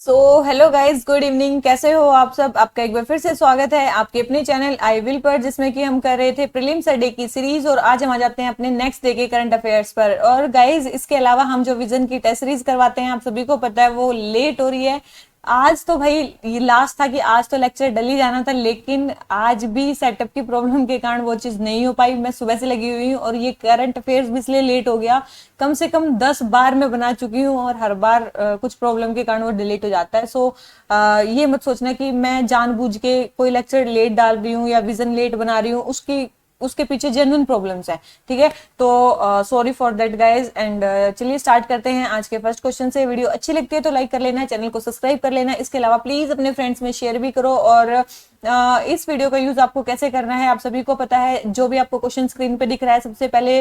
Hello guys, good evening. कैसे हो आप सब? आपका एक बार फिर से स्वागत है आपके अपने चैनल आई विल पर, जिसमें कि हम कर रहे थे प्रीलिम्स डे की सीरीज। और आज हम आ जाते हैं अपने नेक्स्ट डे के करंट अफेयर्स पर। और गाइस, इसके अलावा हम जो विजन की टेस्ट सीरीज करवाते हैं, आप सभी को पता है वो लेट हो रही है। आज तो भाई ये लास्ट था कि आज तो लेक्चर डल ही जाना था, लेकिन आज भी सेटअप की प्रॉब्लम के कारण वो चीज नहीं हो पाई। मैं सुबह से लगी हुई हूँ और ये करंट अफेयर्स भी इसलिए लेट हो गया। कम से कम 10 बार मैं बना चुकी हूँ और हर बार कुछ प्रॉब्लम के कारण वो डिलीट हो जाता है। ये मत सोचना कि मैं जानबूझ के कोई लेक्चर लेट डाल रही हूँ या विजन लेट बना रही हूँ। उसकी उसके पीछे जेन्युइन प्रॉब्लम्स है। ठीक है, तो sorry for that guys. And चलिए स्टार्ट करते हैं आज के फर्स्ट क्वेश्चन से। वीडियो अच्छी लगती है तो लाइक कर लेना, चैनल को सब्सक्राइब कर लेना। इसके अलावा प्लीज अपने फ्रेंड्स में शेयर भी करो। और इस वीडियो का यूज आपको कैसे करना है आप सभी को पता है। जो भी आपको क्वेश्चन स्क्रीन पे दिख रहा है, सबसे पहले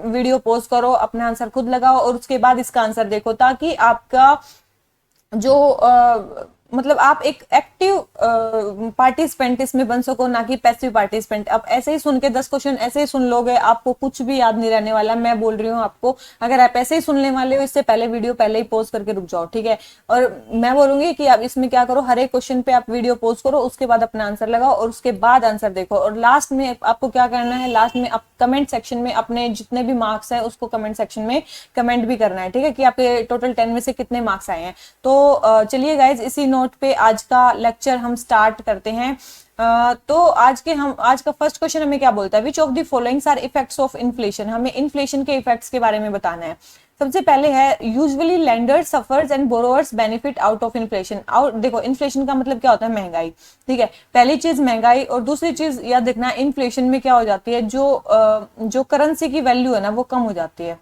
वीडियो पॉज करो, अपना आंसर खुद लगाओ और उसके बाद इसका आंसर देखो, ताकि आपका जो मतलब आप एक एक्टिव पार्टिसिपेंट इसमें बन सको, ना कि पैसिव पार्टिसिपेंट। आप ऐसे ही सुन के 10 क्वेश्चन ऐसे ही सुन लोगे, आपको कुछ भी याद नहीं रहने वाला। मैं बोल रही हूँ आपको, अगर आप ऐसे ही सुनने वाले हो, इससे पहले वीडियो पहले ही पॉज करके रुक जाओ। ठीक है, और मैं बोलूंगी कि आप इसमें क्या करो, हर एक क्वेश्चन पे आप वीडियो पॉज करो, उसके बाद अपना आंसर लगाओ और उसके बाद आंसर देखो। और लास्ट में आपको क्या करना है, लास्ट में आप कमेंट सेक्शन में अपने जितने भी मार्क्स है उसको कमेंट सेक्शन में कमेंट भी करना है। ठीक है, कि आपके टोटल 10 में से कितने मार्क्स आए हैं। तो चलिए गाइज, इसी नोट पे आज का लेक्चर हम स्टार्ट करते हैं। तो आज का फर्स्ट क्वेश्चन हमें क्या बोलता है, which of the followings are effects of inflation. हमें इन्फ्लेशन के इफेक्ट्स के बारे में बताना है। सबसे पहले है, usually lenders suffers and borrowers benefit out of inflation. Out देखो, इन्फ्लेशन का मतलब क्या होता है, महंगाई। ठीक है, पहली चीज महंगाई, और दूसरी चीज याद देखना, इन्फ्लेशन में क्या हो जाती है, जो करेंसी की वैल्यू है ना वो कम हो जाती है।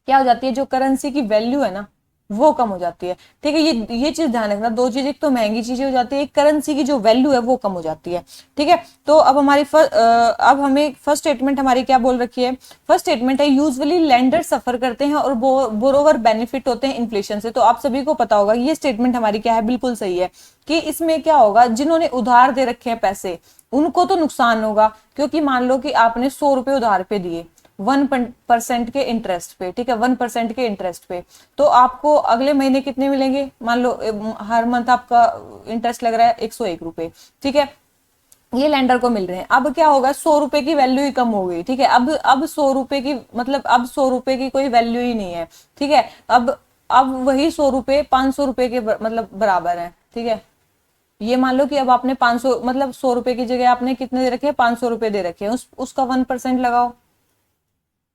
क्या हो जाती है, जो करेंसी की वैल्यू है ना वो कम हो जाती है। ठीक है, ये चीज ध्यान रखना। दो चीज, एक तो महंगी चीजें हो जाती है, एक करेंसी की जो वैल्यू है वो कम हो जाती है। ठीक है, तो अब अब हमें फर्स्ट स्टेटमेंट हमारी क्या बोल रखी है। फर्स्ट स्टेटमेंट है, यूजुअली लेंडर सफर करते हैं और बोरोवर बेनिफिट होते हैं इन्फ्लेशन से। तो आप सभी को पता होगा ये स्टेटमेंट हमारी क्या है, बिल्कुल सही है। कि इसमें क्या होगा, जिन्होंने उधार दे रखे हैं पैसे, उनको तो नुकसान होगा। क्योंकि मान लो कि आपने 100 रुपए उधार पे दिए 1% के इंटरेस्ट पे। ठीक है, 1% के इंटरेस्ट पे, तो आपको अगले महीने कितने मिलेंगे। मान लो हर मंथ आपका इंटरेस्ट लग रहा है 101 रुपए। ठीक है, ये लैंडर को मिल रहे हैं। अब क्या होगा, 100 रुपए की वैल्यू ही कम हो गई। ठीक है, अब 100 रुपए की मतलब अब 100 रुपए की कोई वैल्यू ही नहीं है। ठीक है, अब वही 100 रुपए 500 रुपए के मतलब बराबर है। ठीक है, ये मान लो कि अब आपने 500 मतलब 100 रुपए की जगह आपने कितने दे रखे हैं, 500 रुपए दे रखे हैं। उसका 1% लगाओ।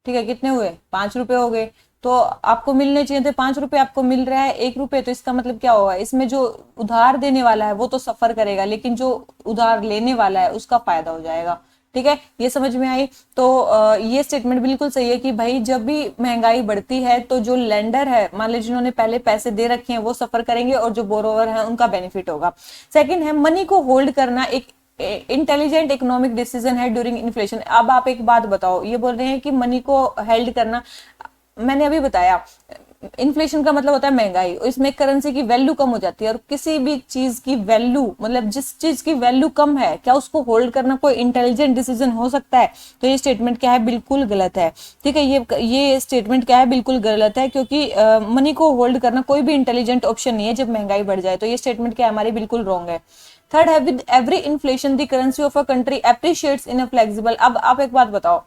ठीक है, कितने हुए, 5 रुपए हो गए। तो आपको मिलने चाहिए थे 5 रुपए, आपको मिल रहा है 1 रुपए। तो इसका मतलब क्या होगा, इसमें जो उधार देने वाला है वो तो सफर करेगा, लेकिन जो उधार लेने वाला है उसका फायदा हो जाएगा। ठीक है, ये समझ में आई। तो ये स्टेटमेंट बिल्कुल सही है कि भाई जब भी महंगाई बढ़ती है तो जो लेंडर है, मान लीजिए जिन्होंने पहले पैसे दे रखे हैं, वो सफर करेंगे और जो बोरोवर है उनका बेनिफिट होगा। सेकंड है, मनी को होल्ड करना एक इंटेलिजेंट इकोनॉमिक डिसीजन है ड्यूरिंग इन्फ्लेशन। अब आप एक बात बताओ, ये बोल रहे हैं कि मनी को हेल्ड करना, मैंने अभी बताया इन्फ्लेशन का मतलब होता है महंगाई, और इसमें करेंसी की वैल्यू कम हो जाती है। और किसी भी चीज की वैल्यू मतलब जिस चीज की वैल्यू कम है, क्या उसको होल्ड करना कोई इंटेलिजेंट डिसीजन हो सकता है। तो ये स्टेटमेंट क्या है, बिल्कुल गलत है। ठीक है, ये स्टेटमेंट क्या है, बिल्कुल गलत है। क्योंकि मनी को होल्ड करना कोई भी इंटेलिजेंट ऑप्शन नहीं है जब महंगाई बढ़ जाए। तो ये स्टेटमेंट क्या है, हमारी बिल्कुल रॉन्ग है। थर्ड है, with every inflation the currency of a country appreciates in a flexible. अब आप एक बात बताओ,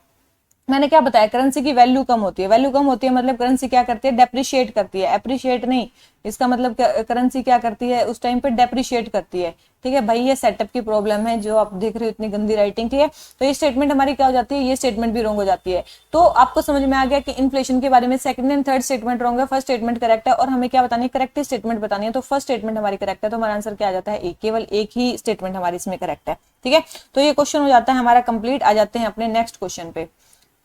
मैंने क्या बताया, करेंसी की वैल्यू कम होती है। वैल्यू कम होती है मतलब करेंसी क्या करती है, डेप्रिशिएट करती है, एप्रिशिएट नहीं। इसका मतलब करेंसी क्या करती है, उस टाइम पे डेप्रिशिएट करती है। ठीक है भाई, ये सेटअप की प्रॉब्लम है जो आप देख रहे हो, इतनी गंदी राइटिंग। ठीक है, तो ये स्टेटमेंट हमारी क्या हो जाती है, ये स्टेटमेंट भी रॉन्ग हो जाती है। तो आपको समझ में आ गया कि इन्फ्लेशन के बारे में second and third statement wrong है, फर्स्ट स्टेटमेंट करेक्ट है। और हमें क्या बतानी है, करेक्ट स्टेटमेंट बतानी है। तो फर्स्ट स्टेटमेंट हमारी करेक्ट है, तो हमारा आंसर क्या आ जाता है, एक, केवल एक ही स्टेटमेंट हमारी इसमें करेक्ट है। ठीक है, तो ये क्वेश्चन हो जाता है हमारा कंप्लीट। आ जाते हैं अपने नेक्स्ट क्वेश्चन पे।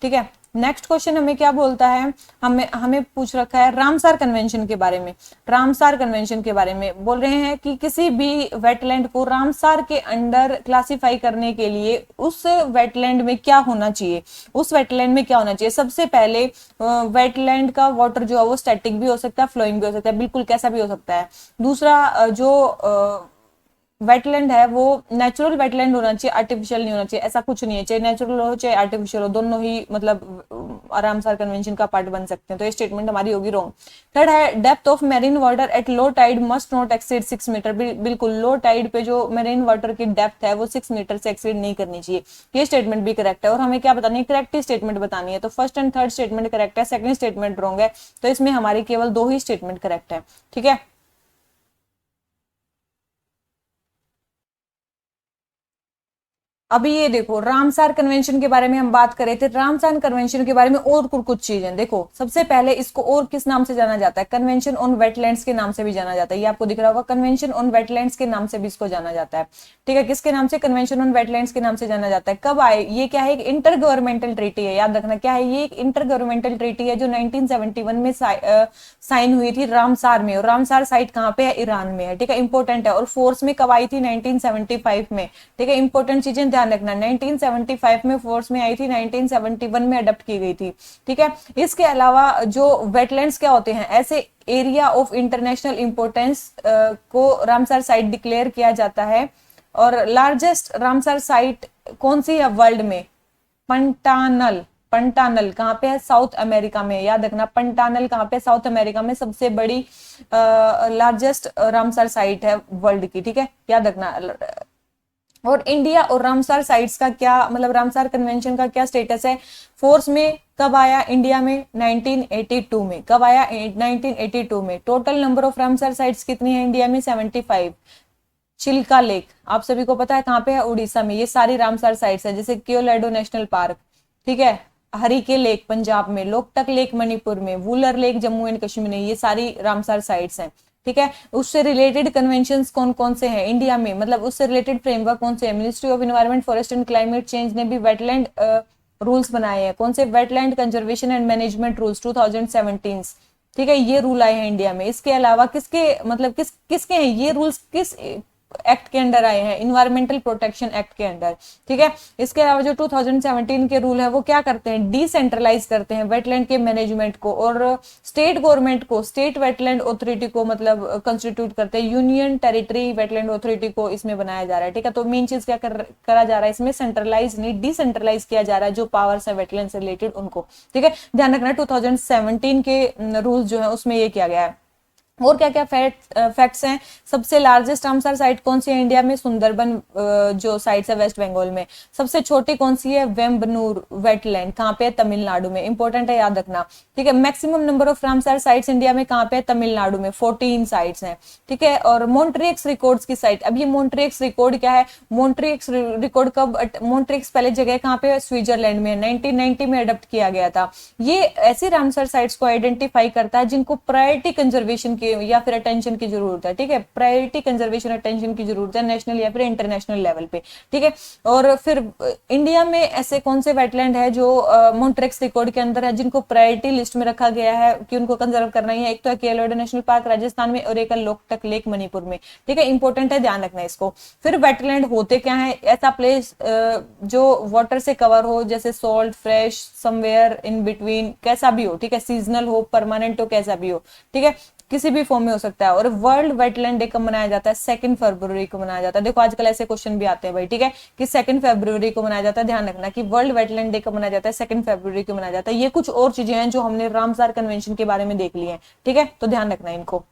ठीक है, नेक्स्ट क्वेश्चन हमें क्या बोलता है, हमें हमें पूछ रखा है रामसार कन्वेंशन के बारे में। रामसार कन्वेंशन के बारे में बोल रहे हैं कि किसी भी वेटलैंड को रामसार के अंडर क्लासिफाई करने के लिए उस वेटलैंड में क्या होना चाहिए, उस वेटलैंड में क्या होना चाहिए। सबसे पहले वेटलैंड का वाटर जो है वो स्टैटिक भी हो सकता है, फ्लोइंग भी हो सकता है, बिल्कुल कैसा भी हो सकता है। दूसरा जो वेटलैंड है वो नेचुरल वेटलैंड होना चाहिए, आर्टिफिशियल नहीं होना चाहिए। ऐसा कुछ नहीं है, चाहे नेचुरल हो चाहे आर्टिफिशियल हो, दोनों ही मतलब रामसार कन्वेंशन का पार्ट बन सकते हैं। तो ये स्टेटमेंट हमारी होगी रॉन्ग। थर्ड है depth of marine water at low tide must not exceed 6 metre. बिल्कुल लो टाइड पे जो मेरीन वाटर की डेप्थ है वो 6 मीटर से एक्सीड नहीं करनी चाहिए। ये स्टेटमेंट भी करेक्ट है। और हमें क्या बतानी है, करेक्ट स्टेटमेंट बतानी है। तो first and third statement correct है, सेकंड स्टेटमेंट रॉन्ग है। तो इसमें हमारी केवल 2 ही स्टेटमेंट करेक्ट है। ठीक है। अभी ये देखो, रामसार कन्वेंशन के बारे में हम बात कर रहे थे। रामसार कन्वेंशन के बारे में और कुछ चीजें देखो। सबसे पहले इसको और किस नाम से जाना जाता है, कन्वेंशन ऑन वेटलैंड्स के नाम से भी जाना जाता है। ये आपको दिख रहा होगा, कन्वेंशन ऑन वेटलैंड्स के नाम से भी इसको जाना जाता है। ठीक है, किसके नाम से, कन्वेंशन ऑन वेटलैंड्स के नाम से जाना जाता है। कब आए ये, क्या है, एक इंटर गवर्नमेंटल ट्रीटी है। याद रखना क्या है, ये एक इंटर गवर्नमेंटल ट्रीटी है जो 1971 में साइन हुई थी रामसार में। और रामसार साइट कहाँ पे है, ईरान में है। ठीक है, इंपॉर्टेंट है। और फोर्स में कब आई थी, 1975 में। ठीक है, इंपॉर्टेंट चीजें ध्यान रखना, 1975 में फोर्स में आई थी, 1971 में अडॉप्ट की गई थी। ठीक है, इसके अलावा जो वेटलैंड्स क्या होते हैं, ऐसे एरिया ऑफ इंटरनेशनल इंपोर्टेंस को रामसर साइट डिक्लेयर किया जाता है। और लार्जेस्ट रामसर साइट कौन सी है वर्ल्ड में, पंटानल। पंटानल कहाँ पे है, साउथ अमेरिका में। याद रखना, पंटानल कहाँ पे, साउथ अमेरिका में सबसे बड़ी लार्जेस्ट रामसर साइट है वर्ल्ड की। ठीक है, याद रखना। और इंडिया और रामसार साइट्स का क्या मतलब, रामसार कन्वेंशन का क्या स्टेटस है, फोर्स में कब आया इंडिया में, 1982 में। कब आया, 1982 में। Total number of Ramsar sites कितनी है इंडिया में, 75। चिल्का लेक आप सभी को पता है कहाँ पे है, उड़ीसा में। ये सारी रामसार साइट्स है, जैसे क्योलाडो नेशनल पार्क। ठीक है, हरिके लेक पंजाब में, लोकटक लेक मणिपुर में, वुलर लेक जम्मू एंड कश्मीर में। ये सारी रामसार साइट्स हैं। ठीक है, उससे रिलेटेड कन्वेंशंस कौन कौन से हैं इंडिया में, मतलब उससे रिलेटेड फ्रेमवर्क कौन से हैं। Ministry of environment, forest and climate change ने भी वेटलैंड रूल्स बनाए हैं। कौन से, wetland conservation and management rules 2017। ठीक है, ये रूल आए हैं इंडिया में। इसके अलावा किसके मतलब किसके हैं ये रूल्स, किस एक्ट के अंडर आए हैं, इन्वायरमेंटल प्रोटेक्शन एक्ट के अंडर। ठीक है, इसके अलावा जो 2017 के रूल है वो क्या करते हैं, डिसेंट्रलाइज करते हैं वेटलैंड के मैनेजमेंट को। और स्टेट गवर्नमेंट को, स्टेट वेटलैंड अथॉरिटी को मतलब कंस्टिट्यूट करते हैं। यूनियन टेरिटरी वेटलैंड अथॉरिटी को इसमें बनाया जा रहा है। ठीक है, तो मेन चीज क्या करा जा रहा है इसमें, सेंट्रलाइज नहीं डिसेंट्रलाइज किया जा रहा है जो पावर्स है वेटलैंड से रिलेटेड उनको। ठीक है, ध्यान रखना 2017 के रूल्स जो है उसमें ये किया गया है। और क्या क्या फैक्ट्स हैं, सबसे लार्जेस्ट रामसर साइट कौन सी है इंडिया में, सुंदरबन जो साइट है वेस्ट बंगाल में। सबसे छोटी कौन सी है, वेम्बनूर वेटलैंड, कहाँ पे है, तमिलनाडु में। इंपॉर्टेंट है, याद रखना। ठीक है, maximum number of Ramsar sites India में कहाँ पे है, तमिलनाडु में, 14 साइट्स हैं। ठीक है, और मोन्ट्रिक्स रिकॉर्ड्स की साइट, अब ये मोन्ट्रिक्स रिकॉर्ड क्या है, मोन्ट्रिक्स रिकॉर्ड कब, मोन्ट्रिक्स पहले जगह कहाँ पे है, स्विट्जरलैंड में, 1990 में अडॉप्ट किया गया था। ये ऐसी रामसर साइट्स को आइडेंटिफाई करता है जिनको प्रायोरिटी कंजर्वेशन की या फिर अटेंशन की जरूरत है। ठीक है, प्रायोरिटी कंजर्वेशन अटेंशन की जरूरत है नेशनल या फिर इंटरनेशनल लेवल पे। ठीक है, और फिर इंडिया में ऐसे कौन से वेटलैंड है जो मोन्ट्रेक्स रिकॉर्ड के अंदर है, जिनको प्रायोरिटी लिस्ट में रखा गया है कि उनको कंजर्व करना है। एक तो है केलोडो नेशनल पार्क राजस्थान में, और एक है लोकटक लेक मणिपुर में। ठीक है, इंपॉर्टेंट है, ध्यान रखना इसको। फिर वेटलैंड होते क्या है, ऐसा प्लेस जो वाटर से कवर हो, जैसे salt, fresh, somewhere in between, कैसा भी हो। ठीक है, सीजनल हो, परमानेंट हो, कैसा भी हो। ठीक है, किसी भी फॉर्म में हो सकता है। और वर्ल्ड वेटलैंड डे कब मनाया जाता है, 2 फरवरी को मनाया जाता है। देखो आजकल ऐसे क्वेश्चन भी आते हैं भाई। ठीक है, कि 2 फरवरी को मनाया जाता है। ध्यान रखना कि वर्ल्ड वेटलैंड डे कब मनाया जाता है, 2 फरवरी को मनाया जाता है। ये कुछ और चीजें हैं जो हमने रामसार कन्वेंशन के बारे में देख ली है। ठीक है, तो ध्यान रखना इनको।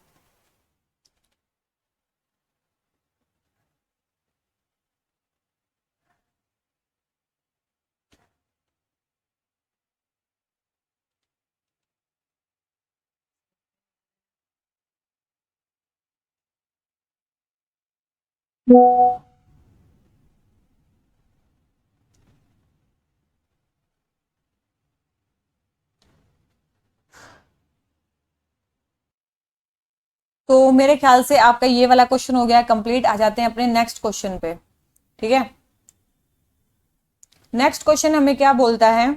तो मेरे ख्याल से आपका ये वाला क्वेश्चन हो गया कंप्लीट। आ जाते हैं अपने नेक्स्ट क्वेश्चन पे। ठीक है, नेक्स्ट क्वेश्चन हमें क्या बोलता है,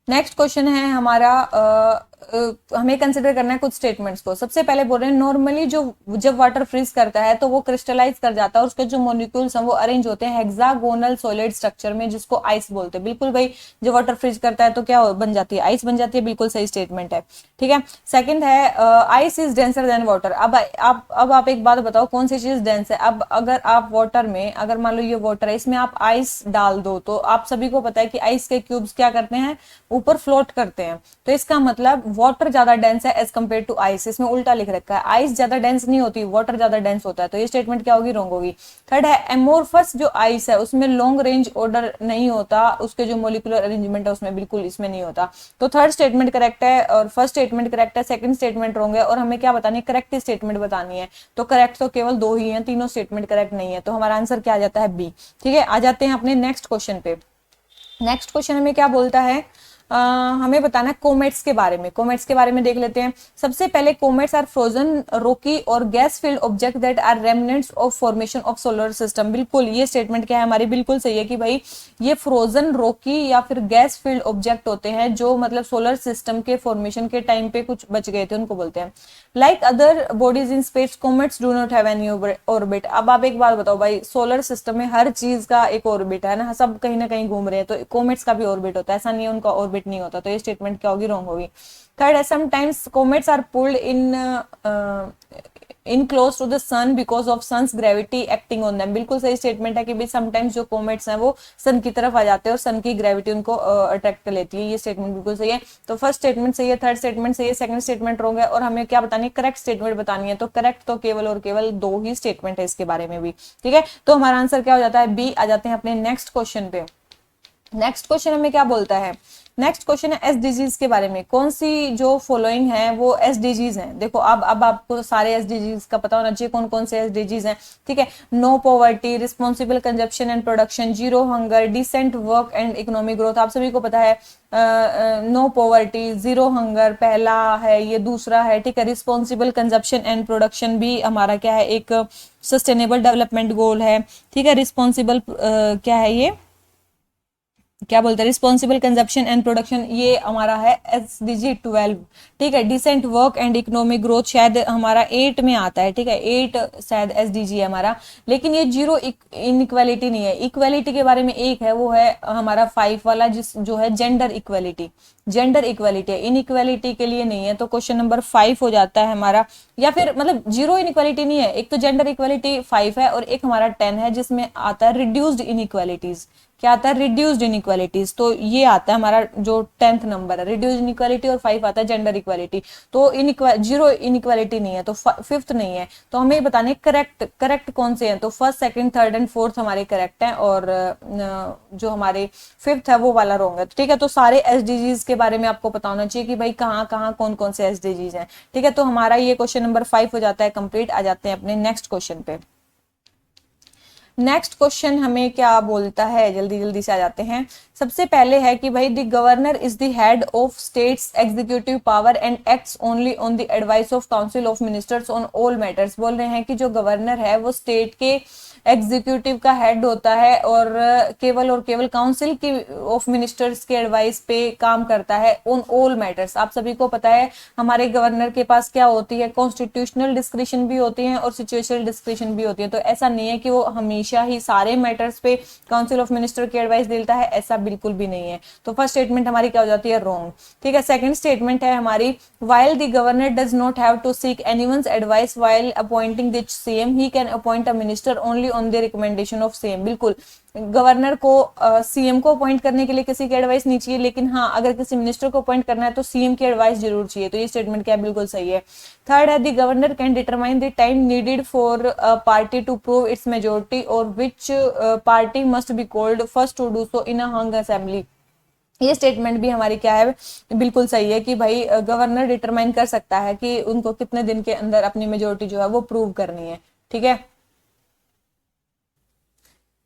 नेक्स्ट क्वेश्चन है हमारा हमें कंसिडर करना है कुछ स्टेटमेंट्स को। सबसे पहले बोल रहे हैं नॉर्मली जो जब वाटर फ्रीज करता है तो वो क्रिस्टलाइज कर जाता है और उसके जो मॉलिक्यूल्स हैं वो अरेंज होते हैं हेक्सागोनल सॉलिड स्ट्रक्चर में, जिसको आइस बोलते हैं। बिल्कुल भाई, जब वाटर फ्रीज करता है तो क्या बन जाती है? आइस बन जाती है। बिल्कुल सही स्टेटमेंट है। ठीक है, सेकंड है ice is denser then water. अब आप एक बात बताओ, कौन सी चीज डेंस है? अब अगर आप वाटर में, अगर मान लो ये वाटर है, इसमें आप आइस डाल दो तो आप सभी को पता है कि आइस के क्यूब्स क्या करते हैं? ऊपर फ्लोट करते हैं। तो इसका मतलब वाटर ज्यादा डेंस है एज कम्पेयर टू आइस। इसमें उल्टा लिख रखा है, आइस ज्यादा डेंस नहीं होती, वाटर ज्यादा डेंस होता है। तो ये स्टेटमेंट क्या होगी? रॉन्ग होगी। थर्ड है एमोर्फस जो आइस है उसमें लॉन्ग रेंज ऑर्डर नहीं होता, उसके जो मोलिकुलर अरेंजमेंट है उसमें, बिल्कुल इसमें नहीं होता। तो थर्ड स्टेटमेंट करेक्ट है और फर्स्ट स्टेटमेंट करेक्ट है, सेकंड स्टेटमेंट रॉन्ग है। और हमें क्या बतानी है? करेक्ट स्टेटमेंट बतानी है। तो करेक्ट तो केवल दो ही हैं, तीनों स्टेटमेंट करेक्ट नहीं है। तो हमारा आंसर क्या आ जाता है? बी। ठीक है, आ जाते हैं अपने नेक्स्ट क्वेश्चन पे। नेक्स्ट क्वेश्चन हमें क्या बोलता है? हमें बताना है कोमेट्स के बारे में। कोमेट्स के बारे में देख लेते हैं। सबसे पहले, कोमेट्स आर फ्रोजन रॉकी और gas field object that are remnants of formation of solar system. बिल्कुल ये स्टेटमेंट क्या है हमारी? बिल्कुल सही है कि भाई ये फ्रोजन रॉकी या फिर गैस फील्ड ऑब्जेक्ट होते हैं जो मतलब सोलर सिस्टम के फॉर्मेशन के टाइम पे कुछ बच गए थे, उनको बोलते हैं। Like other bodies in space, comets do not have any orbit. अब आप एक बात बताओ भाई, सोलर सिस्टम में हर चीज का एक ऑर्बिट है ना, सब कहीं ना कहीं घूम रहे हैं, तो कोमेट्स का भी ऑर्बिट होता है। ऐसा नहीं है उनका ऑर्बिट नहीं होता। तो ये स्टेटमेंट क्या होगी? रॉन्ग होगी। थर्ड है sometimes comets are pulled in close to the sun because of sun's gravity acting on them. बिल्कुल सही स्टेटमेंट है कि भाई समटाइम्स जो कोमेट्स हैं वो सन की तरफ आ जाते हैं और सन की ग्रेविटी उनको अट्रैक्ट कर लेती है। ये स्टेटमेंट बिल्कुल सही है। तो फर्स्ट स्टेटमेंट सही है, थर्ड स्टेटमेंट सही है, सेकंड स्टेटमेंट रॉन्ग है। और हमें क्या बतानी है? करेक्ट स्टेटमेंट बतानी है। तो करेक्ट तो केवल और केवल दो ही स्टेटमेंट है इसके बारे में भी। ठीक है, तो हमारा आंसर क्या हो जाता है? बी। आ जाते हैं अपने नेक्स्ट क्वेश्चन पे। नेक्स्ट क्वेश्चन हमें क्या बोलता है? नेक्स्ट क्वेश्चन है एसडीजीज के बारे में। कौन सी जो फॉलोइंग है वो एसडीजीज हैं? देखो अब आपको सारे एसडीजीज का पता होना चाहिए कौन कौन से एसडीजीज हैं। ठीक है, no poverty, responsible consumption and production, zero hunger, decent work and economic growth. आप सभी को पता है नो पॉवर्टी, जीरो हंगर पहला है, ये दूसरा है। ठीक है, रिस्पॉन्सिबल कंजप्शन एंड प्रोडक्शन भी हमारा क्या है? एक सस्टेनेबल डेवलपमेंट गोल है। ठीक है, रिस्पॉन्सिबल क्या है ये? क्या बोलते हैं? रिस्पॉन्सिबल कंजप्शन एंड प्रोडक्शन, ये हमारा है एसडीजी 12। ठीक है, decent work and economic growth शायद हमारा 8 में आता है। ठीक है, 8 शायद एसडीजी है हमारा। लेकिन ये जीरो इनइक्वालिटी नहीं है। इक्वालिटी के बारे में एक है, वो है हमारा 5 वाला, जिस जो है जेंडर इक्वालिटी। जेंडर इक्वालिटी है, इनइक्वालिटी के लिए नहीं है। तो क्वेश्चन नंबर 5 हो जाता है हमारा। या फिर मतलब जीरो इनइक्वालिटी नहीं है, एक तो जेंडर इक्वालिटी 5 है और एक हमारा 10 है जिसमें आता है रिड्यूस्ड इनइक्वालिटीज। क्या आता है? Reduced inequalities. तो ये आता है हमारा जो 10th नंबर है, रिड्यूस्ड इनइक्वालिटी, और 5 आता है जेंडर इक्वालिटी। तो जीरो इनइक्वालिटी नहीं है, तो 5th नहीं है। तो हमें बताने करेक्ट कौन से हैं। तो first, second, third and fourth हमारे करेक्ट हैं और जो हमारे 5th है वो वाला रॉन्ग है। ठीक है, तो सारे एसडीजीज के बारे में आपको पता होना चाहिए कि भाई कहाँ कहाँ कौन कौन से एसडीजीज हैं। ठीक है, तो हमारा ये क्वेश्चन नंबर 5 हो जाता है कंप्लीट। आ जाते हैं अपने नेक्स्ट क्वेश्चन पे। नेक्स्ट क्वेश्चन हमें क्या बोलता है? जल्दी जल्दी से आ जाते हैं। सबसे पहले है कि भाई the governor is the head of states executive power and acts only on the advice of council of ministers on all matters. बोल रहे हैं कि जो गवर्नर है वो स्टेट के एग्जीक्यूटिव का हेड होता है और केवल और केवल काउंसिल की ऑफ मिनिस्टर्स के एडवाइस पे काम करता है ऑन ऑल मैटर्स। आप सभी को पता है हमारे गवर्नर के पास क्या होती है? कॉन्स्टिट्यूशनल डिस्क्रिशन भी होती है और सिचुएशनल डिस्क्रिशन भी होती है। तो ऐसा नहीं है कि वो हमेशा ही सारे मैटर्स पे काउंसिल ऑफ मिनिस्टर की एडवाइस देता है, ऐसा बिल्कुल भी नहीं है। तो फर्स्ट स्टेटमेंट हमारी क्या हो जाती है? रॉन्ग। ठीक है, सेकंड स्टेटमेंट है हमारी while the governor does not have to seek anyone's advice while appointing the CM, he can appoint a minister only on the recommendation of CM। बिल्कुल, गवर्नर को सीएम को अपॉइंट करने के लिए किसी की एडवाइस नहीं चाहिए, लेकिन हाँ अगर किसी मिनिस्टर को अपॉइंट करना है तो सीएम की एडवाइस जरूर चाहिए। तो ये स्टेटमेंट क्या है? बिल्कुल सही है। थर्ड है the governor can determine the time needed for party to prove its majority और which party must be called first to do so in a hung assembly. ये स्टेटमेंट भी हमारी क्या है? बिल्कुल सही है कि भाई गवर्नर डिटरमाइन कर सकता है कि उनको कितने दिन के अंदर अपनी मेजोरिटी जो है वो प्रूव करनी है। ठीक है,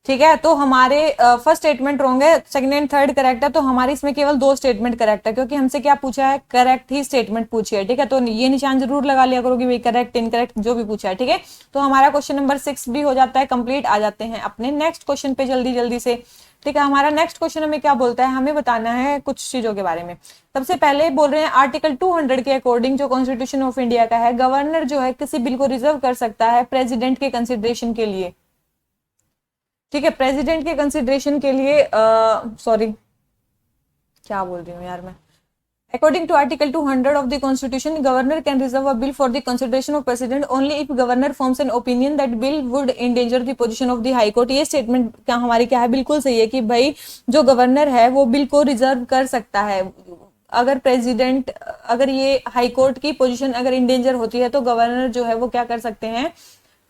ठीक है, तो हमारे फर्स्ट स्टेटमेंट रॉन्ग है, सेकंड एंड थर्ड करेक्ट है, तो हमारी इसमें केवल दो स्टेटमेंट करेक्ट है, क्योंकि हमसे क्या पूछा है, करेक्ट ही स्टेटमेंट पूछी है। ठीक है, तो ये निशान जरूर लगा लिया करो कि भाई करेक्ट इनकरेक्ट जो भी पूछा है। ठीक है, तो हमारा क्वेश्चन नंबर 6 भी हो जाता है कंप्लीट। आ जाते हैं अपने नेक्स्ट क्वेश्चन पे जल्दी जल्दी से। ठीक है, हमारा नेक्स्ट क्वेश्चन हमें क्या बोलता है, हमें बताना है कुछ चीजों के बारे में। सबसे पहले बोल रहे हैं आर्टिकल 200 के अकॉर्डिंग जो कॉन्स्टिट्यूशन ऑफ इंडिया का है, गवर्नर जो है किसी बिल को रिजर्व कर सकता है प्रेसिडेंट के कंसिडरेशन के लिए। ठीक है, प्रेसिडेंट के कंसिडरेशन के लिए, सॉरी क्या बोल रही हूँ यार मैं। According to article 200 of the constitution, governor can reserve a bill for the consideration of president only if governor forms an opinion that bill would endanger the position of the high court. ये statement क्या हमारी क्या है, बिल्कुल सही है कि भाई जो गवर्नर है वो बिल को रिजर्व कर सकता है। अगर प्रेसिडेंट, अगर ये हाई कोर्ट की पोजीशन अगर इंडेंजर होती है तो गवर्नर जो है वो क्या कर सकते हैं,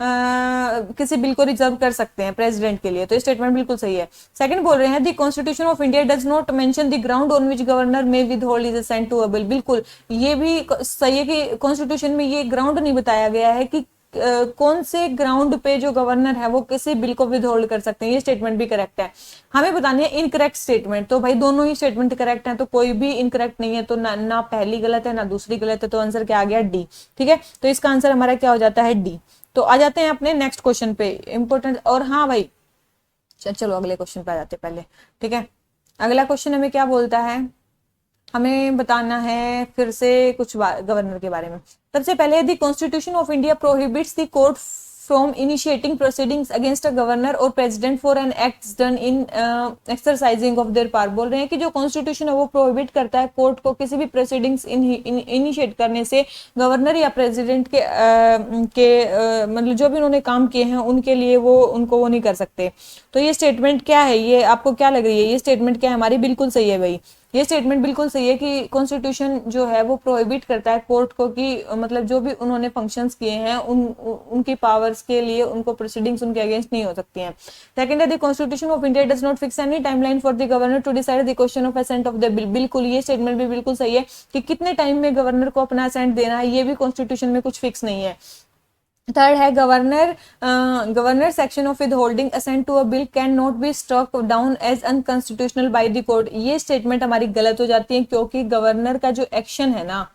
किसी बिल को रिजर्व कर सकते हैं प्रेसिडेंट के लिए। तो स्टेटमेंट बिल्कुल सही है। सेकंड बोल रहे हैं the constitution of India does not mention the ground on which governor may withhold is assent to a bill. बिल्कुल ये भी सही है कि कॉन्स्टिट्यूशन में ये ग्राउंड नहीं बताया गया है कि कौन से ग्राउंड पे जो गवर्नर है वो किसी बिल को विद होल्ड कर सकते हैं। ये स्टेटमेंट भी करेक्ट है। हमें बतानी है इनकरेक्ट स्टेटमेंट, तो भाई दोनों ही स्टेटमेंट करेक्ट है, तो कोई भी इनकरेक्ट नहीं है, तो ना पहली गलत है ना दूसरी गलत है, तो आंसर क्या आ गया, डी। ठीक है, तो इसका आंसर हमारा क्या हो जाता है, डी। तो आ जाते हैं अपने नेक्स्ट क्वेश्चन पे, इंपॉर्टेंट। और हाँ भाई चलो अगले क्वेश्चन पे आ जाते हैं पहले। ठीक है, अगला क्वेश्चन हमें क्या बोलता है, हमें बताना है फिर से कुछ गवर्नर के बारे में। सबसे पहले the constitution of India prohibits the court from initiating proceedings against a governor और president for an acts done in exercising of their power. बोल रहे हैं कि जो कॉन्स्टिट्यूशन है वो प्रोहिबिट करता है कोर्ट को किसी भी प्रोसीडिंग्स इनिशिएट करने से गवर्नर या प्रेसिडेंट के मतलब जो भी उन्होंने काम किए हैं उनके लिए वो उनको वो नहीं कर सकते। तो ये स्टेटमेंट क्या है, ये आपको क्या लग रही है, ये स्टेटमेंट क्या है हमारी, बिल्कुल सही है भाई। ये स्टेटमेंट बिल्कुल सही है कि कॉन्स्टिट्यूशन जो है वो प्रोहिबिट करता है कोर्ट को कि मतलब जो भी उन्होंने फंक्शंस किए हैं उनकी पावर्स के लिए उनको प्रोसीडिंग्स उनके अगेंस्ट नहीं हो सकती हैं। सेकंड है the constitution of India does not fix any timeline for the governor to decide the question of assent of the bill. बिल्कुल ये स्टेटमेंट भी बिल्कुल सही है कि कितने टाइम में गवर्नर को अपना असेंट देना है, ये भी कॉन्स्टिट्यूशन में कुछ फिक्स नहीं है। थर्ड है governor section of withholding assent to a bill can not be struck down as unconstitutional by the court. ये स्टेटमेंट हमारी गलत हो जाती है क्योंकि गवर्नर का जो एक्शन है ना,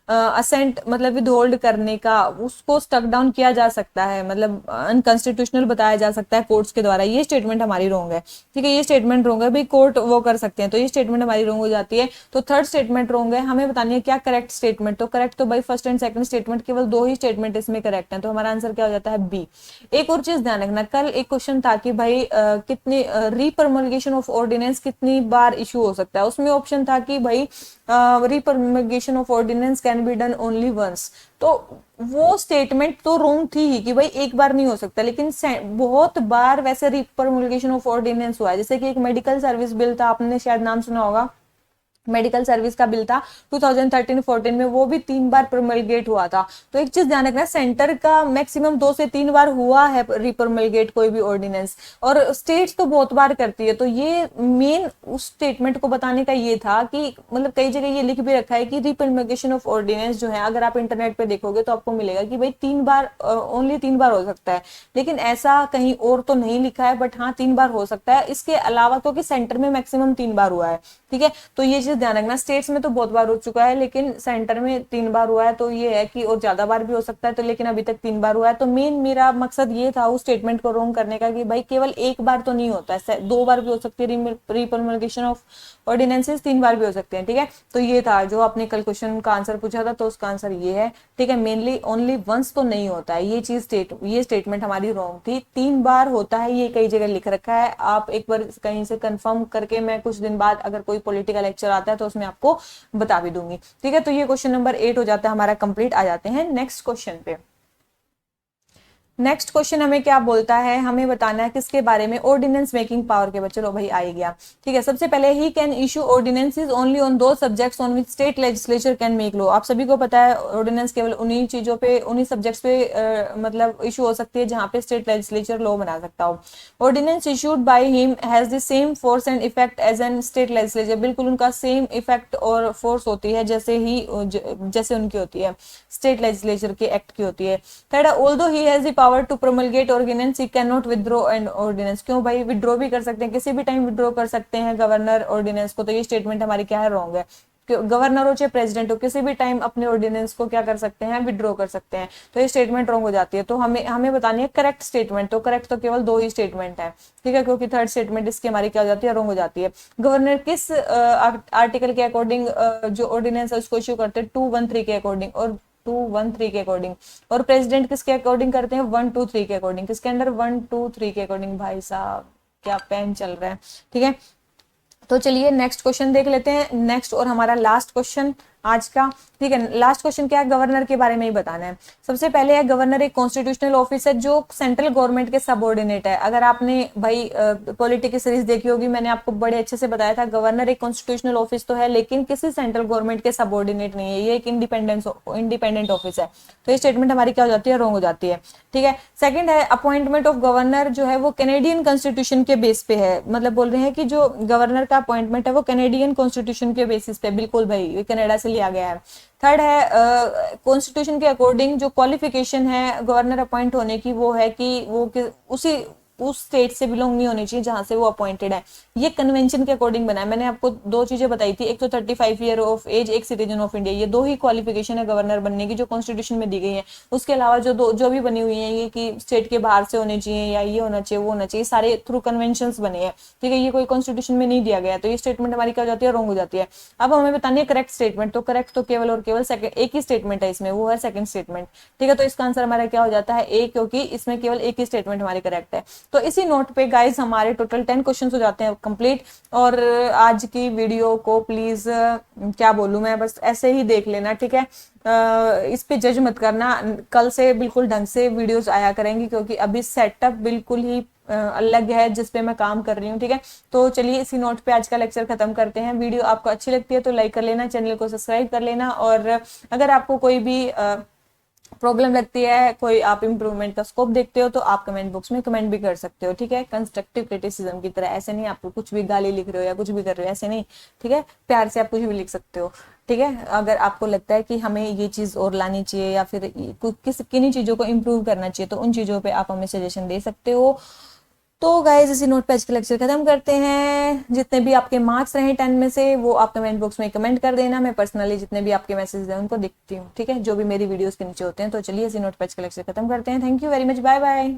असेंट मतलब विद होल्ड करने का, उसको स्टक डाउन किया जा सकता है, मतलब अनकॉन्स्टिट्यूशनल बताया जा सकता है कोर्ट्स के द्वारा। ये स्टेटमेंट हमारी रॉन्ग है। ठीक है, ये स्टेटमेंट रॉन्ग है भाई, कोर्ट वो कर सकते हैं, तो ये स्टेटमेंट हमारी रॉन्ग हो जाती है। तो थर्ड स्टेटमेंट रॉन्ग है। हमें बतानी है क्या करेक्ट स्टेटमेंट, तो करेक्ट तो भाई फर्स्ट एंड सेकंड स्टेटमेंट, केवल दो ही स्टेटमेंट इसमें करेक्ट है, तो हमारा आंसर क्या हो जाता है, बी। एक और चीज ध्यान रखना, कल एक क्वेश्चन था कि भाई कितनी रीप्रमोलगेशन ऑफ ऑर्डिनेंस कितनी बार इशू हो सकता है, उसमें ऑप्शन था कि भाई repromulgation of ordinance can be done only once. तो वो स्टेटमेंट तो रॉन्ग थी ही कि भाई एक बार नहीं हो सकता, लेकिन बहुत बार वैसे रीप्रमोलगेशन ऑफ ऑर्डिनेंस हुआ है। जैसे कि एक मेडिकल सर्विस बिल था, आपने शायद नाम सुना होगा, मेडिकल सर्विस का बिल था 2013-14 में, वो भी 3 बार प्रोमलगेट हुआ था। तो एक चीज ध्यान रखना, सेंटर का मैक्सिमम 2 से 3 बार हुआ है रिप्रोमलगेट कोई भी ऑर्डिनेंस, और स्टेट्स तो बहुत बार करती है। तो ये मेन उस स्टेटमेंट को बताने का ये था कि मतलब कई जगह ये लिख भी रखा है कि रिप्रोमलगेशन ऑफ ऑर्डिनेंस जो है, अगर आप इंटरनेट पे देखोगे तो आपको मिलेगा कि भाई 3 बार, ओनली 3 बार हो सकता है, लेकिन ऐसा कहीं और तो नहीं लिखा है, बट हाँ 3 बार हो सकता है। इसके अलावा तो कि सेंटर में मैक्सिमम 3 बार हुआ है। ठीक है, तो ये चीज ध्यान रखना, स्टेट्स में तो बहुत बार हो चुका है, लेकिन सेंटर में 3 बार हुआ है। तो ये है कि और ज्यादा बार भी हो सकता है, तो लेकिन अभी तक 3 बार हुआ है। तो मेन मेरा मकसद ये था उस स्टेटमेंट को रॉन्ग करने का कि भाई केवल एक बार तो नहीं होता है, 2 बार भी हो सकती है रिप्रोमलगेशन ऑफ ऑर्डिनेंसेस, 3 बार भी हो सकते हैं। ठीक है, तो ये था जो आपने कल क्वेश्चन का आंसर पूछा था, तो उसका आंसर ये है। ठीक है, मेनली ओनली वंस तो नहीं होता है, ये स्टेटमेंट हमारी रॉन्ग थी। 3 बार होता है, ये कई जगह लिख रखा है, आप एक बार कहीं से कंफर्म करके, मैं कुछ दिन बाद अगर कोई पॉलिटिकल लेक्चर आता है तो उसमें आपको बता भी दूंगी। ठीक है, तो ये क्वेश्चन नंबर 8 हो जाता है हमारा कंप्लीट। आ जाते हैं नेक्स्ट क्वेश्चन पे। नेक्स्ट क्वेश्चन हमें क्या बोलता है, हमें बताना है किसके बारे में, ऑर्डिनेंस मेकिंग पावर के। चलो भाई आ ही गया। ठीक है, सबसे पहले he can issue ordinances only on those subjects on which state legislature can make law. आप सभी को पता है ऑर्डिनेंस केवल उन्हीं चीजों पे, उन्हीं सब्जेक्ट्स पे मतलब इशू हो सकती है जहां पे स्टेट लेजिस्लेचर लॉ बना सकता हो। Ordinance issued by him has the same force and effect as an state legislature. बिल्कुल उनका सेम इफेक्ट और फोर्स होती है जैसे उनकी होती है स्टेट लेजिस्लेचर के एक्ट की होती है। Third, although he has the power to promulgate ordinance, he can not withdraw and ordinance. क्यों भाई, विदड्रॉ भी कर सकते हैं, किसी भी टाइम विदड्रॉ कर सकते हैं गवर्नर ऑर्डिनेंस को। तो ये स्टेटमेंट हमारी क्या है, रॉन्ग है। गवर्नर हो चाहे प्रेसिडेंट हो, किसी भी टाइम अपने ऑर्डिनेंस को क्या कर सकते हैं, विड्रॉ कर सकते हैं। तो ये स्टेटमेंट रॉन्ग हो जाती है। तो हमें हमें बतानी है करेक्ट स्टेटमेंट। तो करेक्ट तो केवल दो ही स्टेटमेंट है, ठीक है, क्योंकि थर्ड स्टेटमेंट इसकी हमारी क्या हो जाती है, रॉन्ग हो जाती है। गवर्नर किस आर्टिकल के अकॉर्डिंग जो ऑर्डिनेंस है उसको इश्यू करते हैं, 213 के अकॉर्डिंग और 213 के अकॉर्डिंग। और प्रेसिडेंट किसके अकॉर्डिंग करते हैं, 123 के अकॉर्डिंग। किसके अंडर, 123 के अकॉर्डिंग। भाई साहब क्या पेन चल रहा है, ठीक है। तो चलिए नेक्स्ट क्वेश्चन देख लेते हैं, नेक्स्ट और हमारा लास्ट क्वेश्चन आज का, ठीक है। लास्ट क्वेश्चन क्या है, गवर्नर के बारे में ही बताना है। सबसे पहले है, गवर्नर एक कॉन्स्टिट्यूशनल ऑफिस है जो सेंट्रल गवर्नमेंट के सबऑर्डिनेट है। अगर आपने भाई पॉलिटी की सीरीज देखी होगी, मैंने आपको बड़े अच्छे से बताया था, गवर्नर एक कॉन्स्टिट्यूशनल ऑफिस तो है लेकिन किसी सेंट्रल गवर्नमेंट के सबऑर्डिनेट नहीं है, ये एक इंडिपेंडेंट ऑफिस है। तो ये स्टेटमेंट हमारी क्या हो जाती है, रॉन्ग हो जाती है, ठीक है। सेकंड है, अपॉइंटमेंट ऑफ गवर्नर जो है वो कैनेडियन कॉन्स्टिट्यूशन के बेस पे है। मतलब बोल रहे हैं कि जो गवर्नर का अपॉइंटमेंट है वो कैनेडियन कॉन्स्टिट्यूशन के बेसिस पे, बिल्कुल भाई, ये कनाडा से लिया गया है। थर्ड है, कॉन्स्टिट्यूशन के अकॉर्डिंग जो क्वालिफिकेशन है गवर्नर अपॉइंट होने की, वो है कि वो उसी उस स्टेट से बिलोंग नहीं होनी चाहिए जहां से वो अपॉइंटेड है। ये कन्वेंशन के अकॉर्डिंग बना है। मैंने आपको दो चीजें बताई थी, एक तो 35 ईयर ऑफ एज, एक सिटीजन ऑफ इंडिया। ये दो ही क्वालिफिकेशन है गवर्नर बनने की जो कॉन्स्टिट्यूशन में दी गई है। उसके अलावा जो भी बनी हुई है, ये कि स्टेट के बाहर से होने चाहिए या ये होना चाहिए वो होना चाहिए, सारे थ्रू कन्वेंशन बने हैं, ठीक है। ये कोई कॉन्स्टिट्यूशन में नहीं दिया गया। तो ये स्टेटमेंट हमारी क्या हो जाती है, रॉन्ग हो जाती है। अब हमें बतानी है करेक्ट स्टेटमेंट। तो करेक्ट तो केवल और केवल एक ही स्टेटमेंट है इसमें, वो है सेकंड स्टेटमेंट, ठीक है। तो इसका आंसर हमारा क्या हो जाता है, ए, क्योंकि इसमें केवल एक ही स्टेटमेंट हमारी करेक्ट है। तो इसी नोट पे गाइस हमारे टोटल 10 क्वेश्चन हो जाते हैं कंप्लीट। और आज की वीडियो को प्लीज क्या बोलूं मैं, बस ऐसे ही देख लेना, ठीक है। इस पे जज मत करना, कल से बिल्कुल ढंग से वीडियोस आया करेंगी, क्योंकि अभी सेटअप बिल्कुल ही अलग है जिस पे मैं काम कर रही हूँ, ठीक है। तो चलिए इसी नोट पे आज का लेक्चर खत्म करते हैं। वीडियो आपको अच्छी लगती है तो लाइक कर लेना, चैनल को सब्सक्राइब कर लेना। और अगर आपको कोई भी प्रॉब्लम लगती है, कोई आप इंप्रूवमेंट का स्कोप देखते हो, तो आप कमेंट बॉक्स में कमेंट भी कर सकते हो, ठीक है। कंस्ट्रक्टिव क्रिटिसिज्म की तरह, ऐसे नहीं आपको कुछ भी गाली लिख रहे हो या कुछ भी कर रहे हो, ऐसे नहीं, ठीक है। प्यार से आप कुछ भी लिख सकते हो, ठीक है। अगर आपको लगता है कि हमें ये चीज और लानी चाहिए या फिर किन्हीं चीजों को इम्प्रूव करना चाहिए, तो उन चीजों पे आप हमें सजेशन दे सकते हो। तो गाइज इसी नोट पे आज का लेक्चर खत्म करते हैं। जितने भी आपके मार्क्स रहे 10 में से वो आप कमेंट बॉक्स में कमेंट कर देना। मैं पर्सनली जितने भी आपके मैसेज हैं उनको देखती हूँ, ठीक है, जो भी मेरी वीडियोस के नीचे होते हैं। तो चलिए इसी नोट पे आज का लेक्चर खत्म करते हैं। Thank you very much, bye bye.